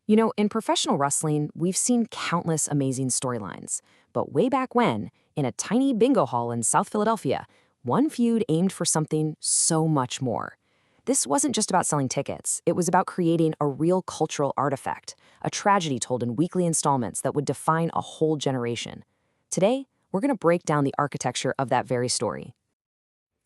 You know, in professional wrestling, we've seen countless amazing storylines. But way back when, in a tiny bingo hall in South Philadelphia, one feud aimed for something so much more. This wasn't just about selling tickets, it was about creating a real cultural artifact, a tragedy told in weekly installments that would define a whole generation. Today, we're going to break down the architecture of that very story.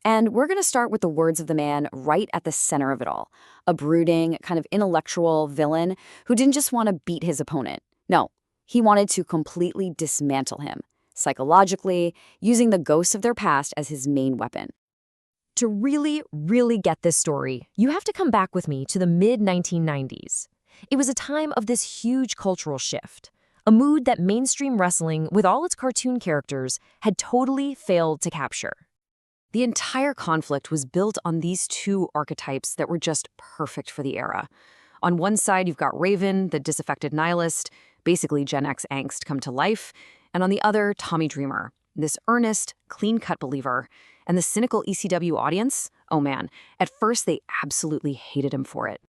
And we're going to start with the words of the man right at the center of it all, a brooding, kind of intellectual villain who didn't just want to beat his opponent. No, he wanted to completely dismantle him, psychologically, using the ghosts of their past as his main weapon. To really get this story, you have to come back with me to the mid-1990s. It was a time of this huge cultural shift, a mood that mainstream wrestling, with all its cartoon characters, had totally failed to capture. The entire conflict was built on these two archetypes that were just perfect for the era. On one side, you've got Raven, the disaffected nihilist, basically Gen X angst come to life, and on the other, Tommy Dreamer, this earnest, clean-cut believer. And the cynical ECW audience, oh man, at first they absolutely hated him for it.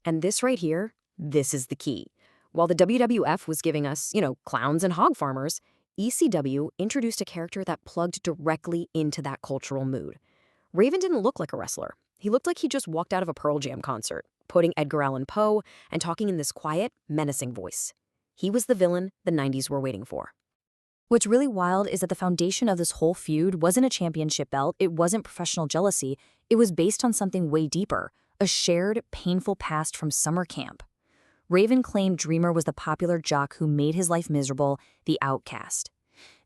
And this right here, this is the key. While the WWF was giving us, clowns and hog farmers, ECW introduced a character that plugged directly into that cultural mood. Raven didn't look like a wrestler. He looked like he just walked out of a Pearl Jam concert, quoting Edgar Allan Poe and talking in this quiet, menacing voice. He was the villain the 90s were waiting for. What's really wild is that the foundation of this whole feud wasn't a championship belt, it wasn't professional jealousy, it was based on something way deeper, a shared, painful past from summer camp. Raven claimed Dreamer was the popular jock who made his life miserable, the outcast.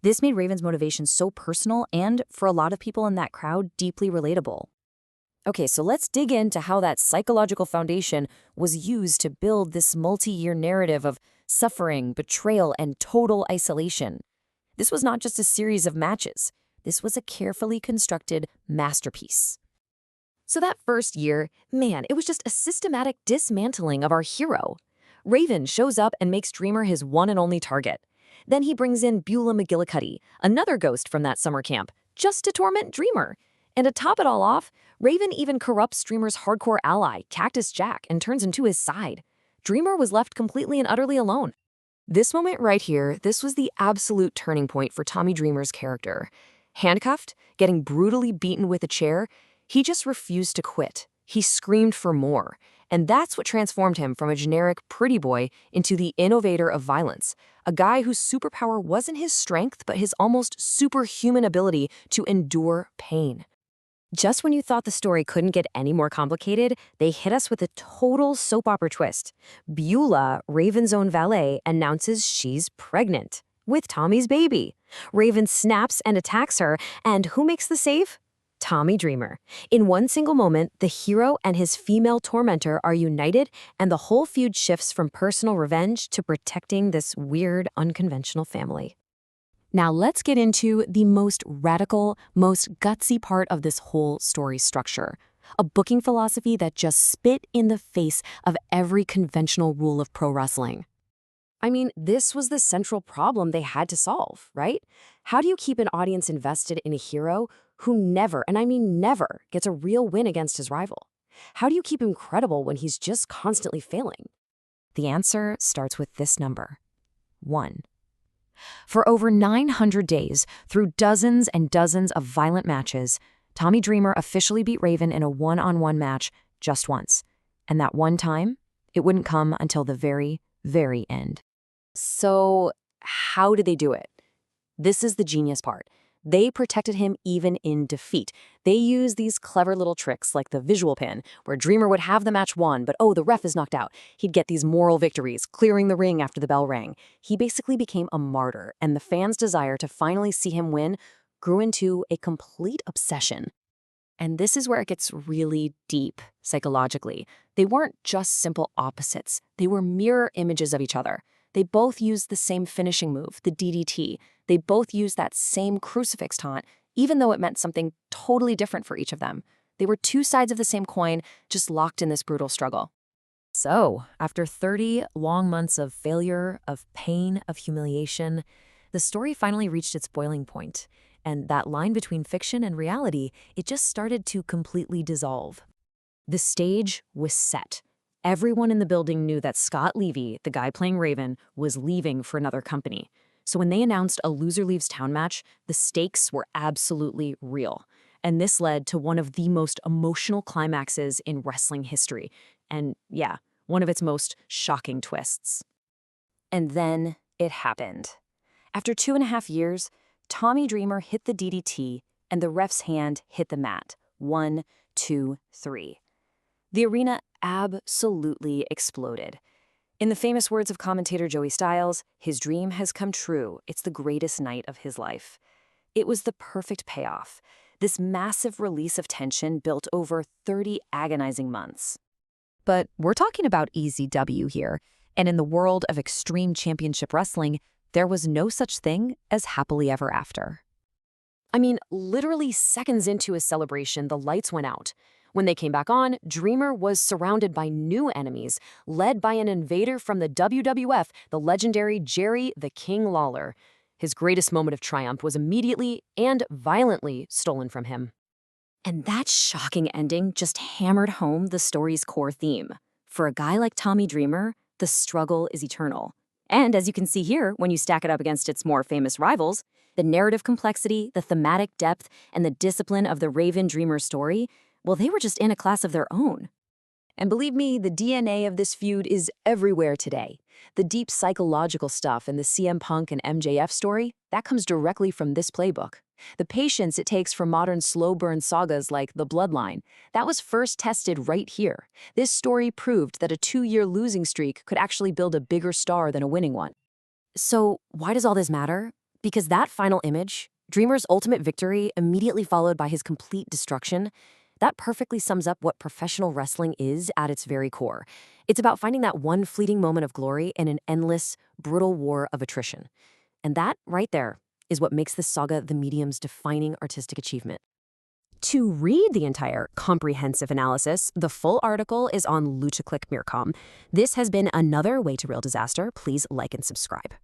This made Raven's motivation so personal and, for a lot of people in that crowd, deeply relatable. Okay, so let's dig into how that psychological foundation was used to build this multi-year narrative of suffering, betrayal, and total isolation. This was not just a series of matches. This was a carefully constructed masterpiece. So that first year, man, it was just a systematic dismantling of our hero. Raven shows up and makes Dreamer his one and only target. Then he brings in Beulah McGillicuddy, another ghost from that summer camp, just to torment Dreamer. And to top it all off, Raven even corrupts Dreamer's hardcore ally, Cactus Jack, and turns him to his side. Dreamer was left completely and utterly alone. This moment right here, this was the absolute turning point for Tommy Dreamer's character. Handcuffed, getting brutally beaten with a chair, he just refused to quit. He screamed for more. And that's what transformed him from a generic pretty boy into the innovator of violence, a guy whose superpower wasn't his strength, but his almost superhuman ability to endure pain. Just when you thought the story couldn't get any more complicated, they hit us with a total soap opera twist. Beulah, Raven's own valet, announces she's pregnant with Tommy's baby. Raven snaps and attacks her, and who makes the save? Tommy Dreamer. In one single moment, the hero and his female tormentor are united, and the whole feud shifts from personal revenge to protecting this weird, unconventional family. Now let's get into the most radical, most gutsy part of this whole story structure. A booking philosophy that just spit in the face of every conventional rule of pro wrestling. I mean, this was the central problem they had to solve, right? How do you keep an audience invested in a hero who never, and I mean never, gets a real win against his rival? How do you keep him credible when he's just constantly failing? The answer starts with this number: 1. For over 900 days, through dozens and dozens of violent matches, Tommy Dreamer officially beat Raven in a one-on-one match just once. And that one time, it wouldn't come until the very, very end. So, how did they do it? This is the genius part. They protected him even in defeat. They used these clever little tricks like the visual pin, where Dreamer would have the match won, but oh, the ref is knocked out. He'd get these moral victories, clearing the ring after the bell rang. He basically became a martyr, and the fans' desire to finally see him win grew into a complete obsession. And this is where it gets really deep psychologically. They weren't just simple opposites. They were mirror images of each other. They both used the same finishing move, the DDT. They both used that same crucifix taunt, even though it meant something totally different for each of them. They were two sides of the same coin, just locked in this brutal struggle. So, after 30 long months of failure, of pain, of humiliation, the story finally reached its boiling point, and that line between fiction and reality, it just started to completely dissolve. The stage was set. Everyone in the building knew that Scott Levy, the guy playing Raven, was leaving for another company. So when they announced a loser leaves town match, the stakes were absolutely real. And this led to one of the most emotional climaxes in wrestling history. And yeah, one of its most shocking twists. And then it happened. After 2.5 years, Tommy Dreamer hit the DDT, and the ref's hand hit the mat. 1, 2, 3. The arena absolutely exploded. In the famous words of commentator Joey Styles, his dream has come true. It's the greatest night of his life. It was the perfect payoff. This massive release of tension built over 30 agonizing months. But we're talking about easy W here. And in the world of extreme championship wrestling, there was no such thing as happily ever after. I mean, literally seconds into his celebration, the lights went out. When they came back on, Dreamer was surrounded by new enemies, led by an invader from the WWF, the legendary Jerry the King Lawler. His greatest moment of triumph was immediately and violently stolen from him. And that shocking ending just hammered home the story's core theme. For a guy like Tommy Dreamer, the struggle is eternal. And as you can see here, when you stack it up against its more famous rivals, the narrative complexity, the thematic depth, and the discipline of the Raven Dreamer story, well, they were just in a class of their own. And believe me, the DNA of this feud is everywhere today. The deep psychological stuff in the CM Punk and MJF story, that comes directly from this playbook. The patience it takes for modern slow-burn sagas like The Bloodline, that was first tested right here. This story proved that a 2-year losing streak could actually build a bigger star than a winning one. So why does all this matter? Because that final image, Dreamer's ultimate victory immediately followed by his complete destruction, that perfectly sums up what professional wrestling is at its very core. It's about finding that one fleeting moment of glory in an endless, brutal war of attrition. And that, right there, is what makes this saga the medium's defining artistic achievement. To read the entire comprehensive analysis, the full article is on LuchaClick.com. This has been another Way to Real Disaster. Please like and subscribe.